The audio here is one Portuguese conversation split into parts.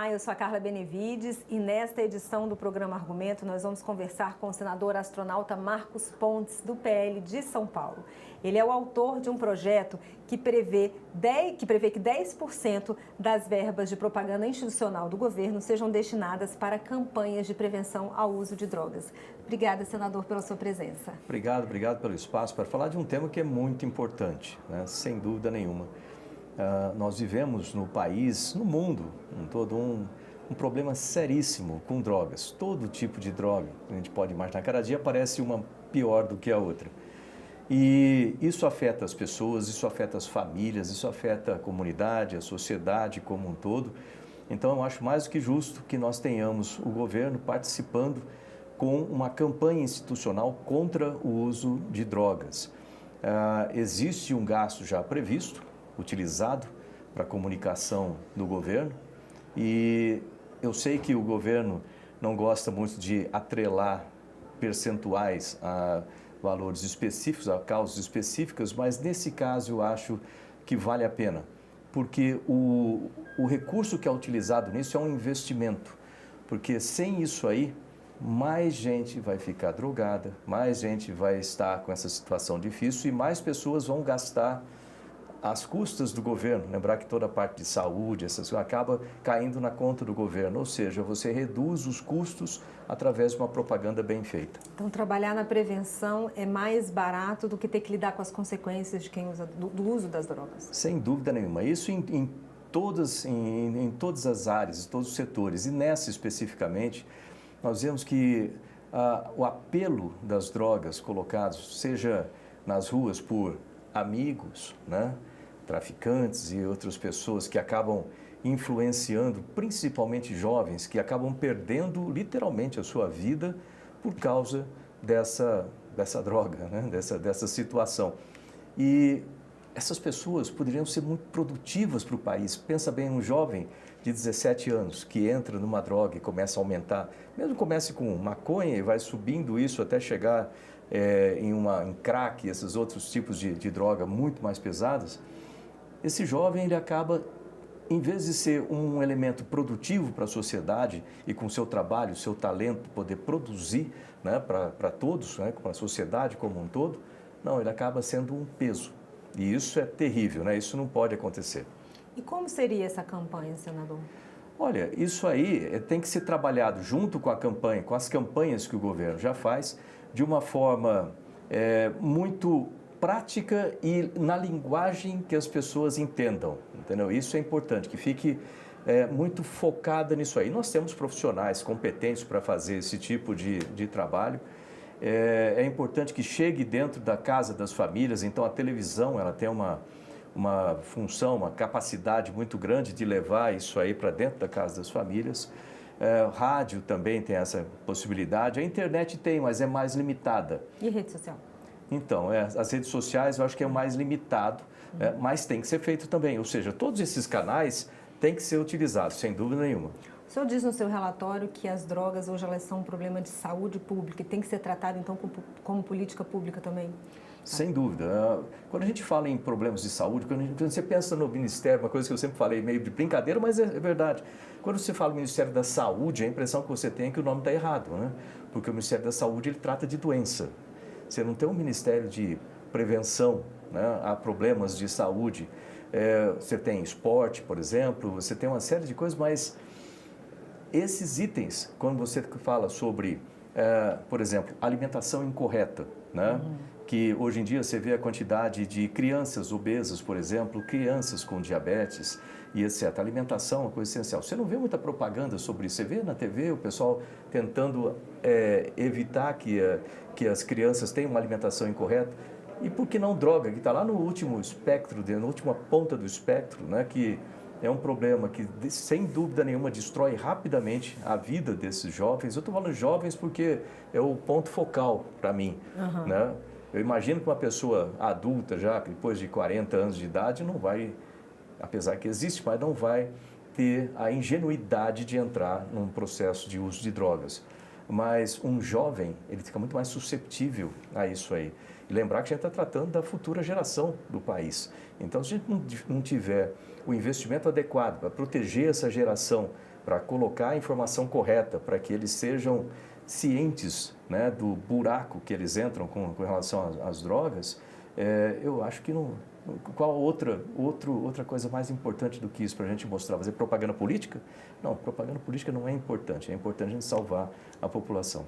Olá, eu sou a Carla Benevides e nesta edição do programa Argumento nós vamos conversar com o senador astronauta Marcos Pontes, do PL de São Paulo. Ele é o autor de um projeto que prevê que 10% das verbas de propaganda institucional do governo sejam destinadas para campanhas de prevenção ao uso de drogas. Obrigada, senador, pela sua presença. Obrigado pelo espaço para falar de um tema que é muito importante, né? Sem dúvida nenhuma. Nós vivemos no país, no mundo, um problema seríssimo com drogas. Todo tipo de droga a gente pode imaginar. Cada dia aparece uma pior do que a outra. E isso afeta as pessoas, isso afeta as famílias, isso afeta a comunidade, a sociedade como um todo. Então, eu acho mais do que justo que nós tenhamos o governo participando com uma campanha institucional contra o uso de drogas. Existe um gasto já previsto, utilizado para a comunicação do governo, e eu sei que o governo não gosta muito de atrelar percentuais a valores específicos, a causas específicas, mas nesse caso eu acho que vale a pena, porque o recurso que é utilizado nisso é um investimento, porque sem isso aí, mais gente vai ficar drogada, mais gente vai estar com essa situação difícil e mais pessoas vão gastar às custas do governo. Lembrar que toda a parte de saúde, essas coisas, acaba caindo na conta do governo, ou seja, você reduz os custos através de uma propaganda bem feita. Então, trabalhar na prevenção é mais barato do que ter que lidar com as consequências de quem usa, do uso das drogas? Sem dúvida nenhuma. Isso em todas as áreas, em todos os setores. E nessa especificamente, nós vemos que o apelo das drogas colocados, seja nas ruas por amigos, né, traficantes e outras pessoas que acabam influenciando, principalmente jovens, que acabam perdendo literalmente a sua vida por causa dessa droga, né, dessa situação. E essas pessoas poderiam ser muito produtivas para o país. Pensa bem, um jovem de 17 anos que entra numa droga e começa a aumentar, mesmo comece com maconha e vai subindo isso até chegar em crack, esses outros tipos de droga muito mais pesadas, esse jovem ele acaba, em vez de ser um elemento produtivo para a sociedade e com seu trabalho, seu talento, poder produzir, né, para todos, né, para a sociedade como um todo, não, ele acaba sendo um peso. E isso é terrível, né? Isso não pode acontecer. E como seria essa campanha, senador? Olha, isso aí tem que ser trabalhado junto com a campanha, com as campanhas que o governo já faz, de uma forma muito prática e na linguagem que as pessoas entendam, entendeu? Isso é importante, que fique muito focada nisso aí. Nós temos profissionais competentes para fazer esse tipo de trabalho. É importante que chegue dentro da casa das famílias, então a televisão ela tem uma função, uma capacidade muito grande de levar isso aí para dentro da casa das famílias. Rádio também tem essa possibilidade, a internet tem, mas é mais limitada. E rede social? Então, as redes sociais eu acho que é o mais limitado, mas tem que ser feito também, ou seja, todos esses canais têm que ser utilizados, sem dúvida nenhuma. O senhor diz no seu relatório que as drogas hoje elas são um problema de saúde pública e tem que ser tratado então como política pública também? Sem dúvida. Quando a gente fala em problemas de saúde, quando você pensa no Ministério, uma coisa que eu sempre falei meio de brincadeira, mas é verdade. Quando você fala no Ministério da Saúde, a impressão que você tem é que o nome está errado, né? Porque o Ministério da Saúde ele trata de doença. Você não tem um Ministério de prevenção, né, a problemas de saúde. Você tem esporte, por exemplo, você tem uma série de coisas, mas esses itens, quando você fala sobre, por exemplo, alimentação incorreta, né? Que hoje em dia você vê a quantidade de crianças obesas, por exemplo, crianças com diabetes e etc. A alimentação é uma coisa essencial. Você não vê muita propaganda sobre isso. Você vê na TV o pessoal tentando evitar que as crianças tenham uma alimentação incorreta. E por que não droga, que está lá no último espectro, na última ponta do espectro, né? Que é um problema que, sem dúvida nenhuma, destrói rapidamente a vida desses jovens. Eu estou falando jovens porque é o ponto focal para mim, né? Eu imagino que uma pessoa adulta, já depois de 40 anos de idade, não vai, apesar que existe, mas não vai ter a ingenuidade de entrar num processo de uso de drogas. Mas um jovem, ele fica muito mais susceptível a isso aí. E lembrar que a gente está tratando da futura geração do país. Então, se a gente não tiver o investimento adequado para proteger essa geração para colocar a informação correta, para que eles sejam cientes, né, do buraco que eles entram com relação às drogas, eu acho que não... Qual outra coisa mais importante do que isso para a gente mostrar? Fazer propaganda política? Não, propaganda política não é importante a gente salvar a população.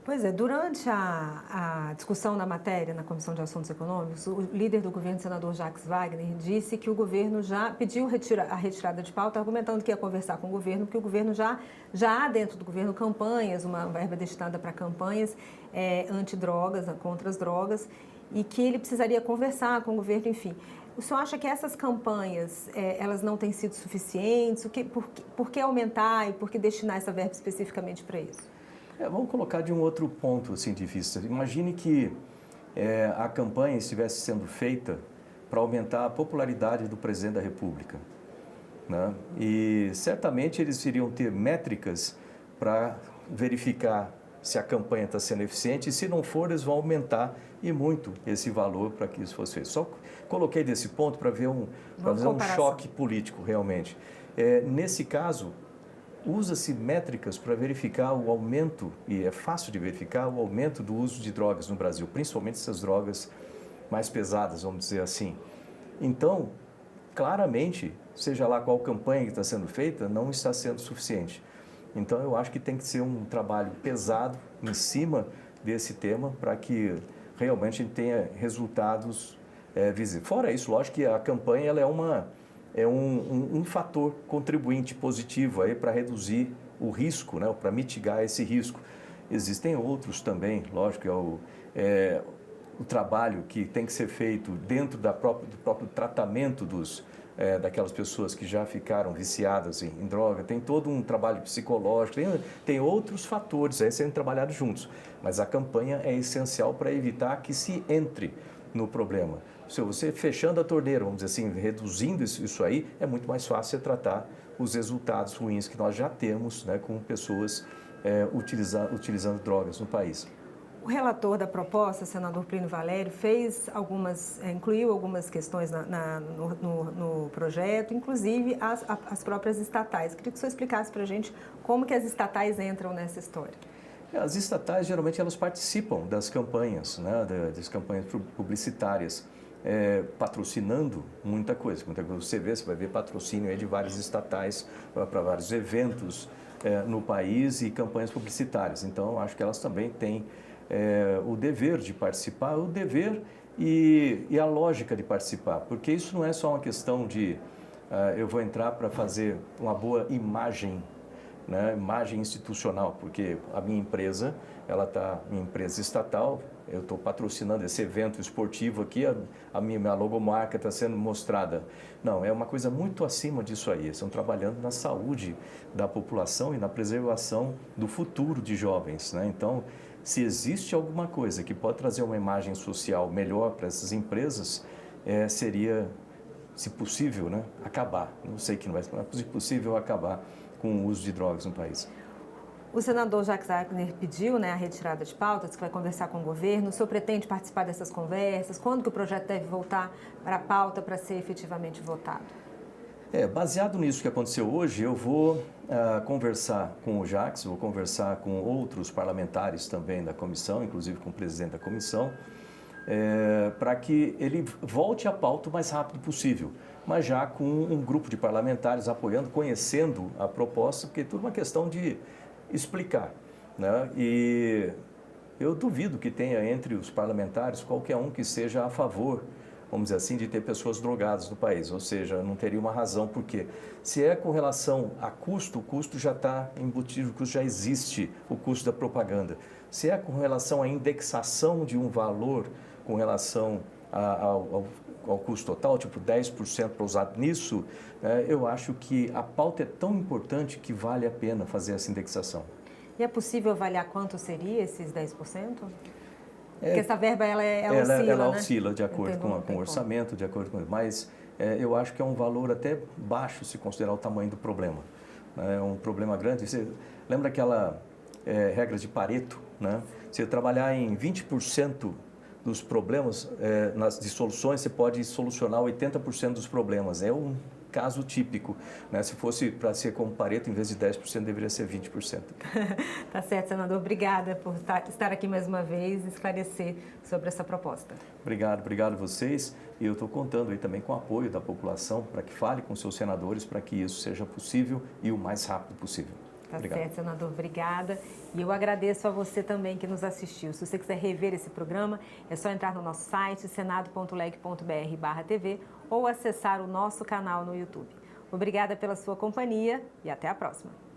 Pois é, durante a discussão da matéria na Comissão de Assuntos Econômicos, o líder do governo, o senador Jacques Wagner, disse que o governo já pediu a retirada de pauta, argumentando que ia conversar com o governo, porque o governo já há dentro do governo campanhas, uma verba destinada para campanhas antidrogas, contra as drogas, e que ele precisaria conversar com o governo, enfim. O senhor acha que essas campanhas, elas não têm sido suficientes? Por que aumentar e por que destinar essa verba especificamente para isso? Vamos colocar de um outro ponto assim, de vista. Imagine que a campanha estivesse sendo feita para aumentar a popularidade do presidente da República, né? E certamente eles iriam ter métricas para verificar se a campanha está sendo eficiente, e se não for, eles vão aumentar e muito esse valor para que isso fosse feito. Só coloquei desse ponto para ver fazer um choque político realmente. Nesse caso, usa-se métricas para verificar o aumento, e é fácil de verificar, o aumento do uso de drogas no Brasil, principalmente essas drogas mais pesadas, vamos dizer assim. Então, claramente, seja lá qual campanha que está sendo feita, não está sendo suficiente. Então, eu acho que tem que ser um trabalho pesado em cima desse tema para que realmente a gente tenha resultados visíveis. Fora isso, lógico que a campanha ela é um fator contribuinte positivo para reduzir o risco, né, para mitigar esse risco. Existem outros também, lógico, o trabalho que tem que ser feito dentro do próprio tratamento daquelas pessoas que já ficaram viciadas em droga. Tem todo um trabalho psicológico, tem outros fatores aí sendo trabalhados juntos. Mas a campanha é essencial para evitar que se entre no problema. Se você fechando a torneira, vamos dizer assim, reduzindo isso aí, é muito mais fácil tratar os resultados ruins que nós já temos, né, com pessoas utilizando drogas no país. O relator da proposta, senador Plínio Valério, incluiu algumas questões no projeto, inclusive as próprias estatais. Queria que o senhor explicasse para a gente como que as estatais entram nessa história. As estatais, geralmente, elas participam das campanhas, né, das campanhas publicitárias, patrocinando muita coisa. Você vai ver patrocínio de várias estatais para vários eventos no país e campanhas publicitárias. Então, acho que elas também têm o dever de participar, o dever e a lógica de participar, porque isso não é só uma questão de eu vou entrar para fazer uma boa imagem, né, imagem institucional, porque a minha empresa, minha empresa estatal, eu estou patrocinando esse evento esportivo aqui, a minha logomarca está sendo mostrada. Não, é uma coisa muito acima disso aí. Estão trabalhando na saúde da população e na preservação do futuro de jovens, né? Então, se existe alguma coisa que pode trazer uma imagem social melhor para essas empresas, seria, se possível, né, acabar. Não sei que não vai ser, mas se possível acabar com o uso de drogas no país. O senador Jacques Wagner pediu, né, a retirada de pautas, que vai conversar com o governo. O senhor pretende participar dessas conversas? Quando que o projeto deve voltar para a pauta para ser efetivamente votado? Baseado nisso que aconteceu hoje, eu vou conversar com o Jacques, vou conversar com outros parlamentares também da comissão, inclusive com o presidente da comissão, para que ele volte à pauta o mais rápido possível, mas já com um grupo de parlamentares apoiando, conhecendo a proposta, porque é tudo uma questão de explicar, né? E eu duvido que tenha entre os parlamentares qualquer um que seja a favor, vamos dizer assim, de ter pessoas drogadas no país, ou seja, não teria uma razão, porque se é com relação a custo, o custo já está embutido, o custo já existe, o custo da propaganda. Se é com relação à indexação de um valor com relação ao custo total, tipo 10% para usar nisso, eu acho que a pauta é tão importante que vale a pena fazer essa indexação. E é possível avaliar quanto seria esses 10%? Porque essa verba, ela oscila de acordo com o orçamento, de acordo com... Mas eu acho que é um valor até baixo se considerar o tamanho do problema. É um problema grande. Você lembra aquela regra de Pareto, né? Se trabalhar em 20% dos problemas, de soluções, você pode solucionar 80% dos problemas. É caso típico, né? Se fosse para ser como Pareto, em vez de 10%, deveria ser 20%. Tá certo, senador. Obrigada por estar aqui mais uma vez e esclarecer sobre essa proposta. Obrigado a vocês. E eu estou contando aí também com o apoio da população para que fale com seus senadores para que isso seja possível e o mais rápido possível. Tá Obrigado. certo, senador. Obrigada. E eu agradeço a você também que nos assistiu. Se você quiser rever esse programa, é só entrar no nosso site, senado.leg.br/TV ou acessar o nosso canal no YouTube. Obrigada pela sua companhia e até a próxima.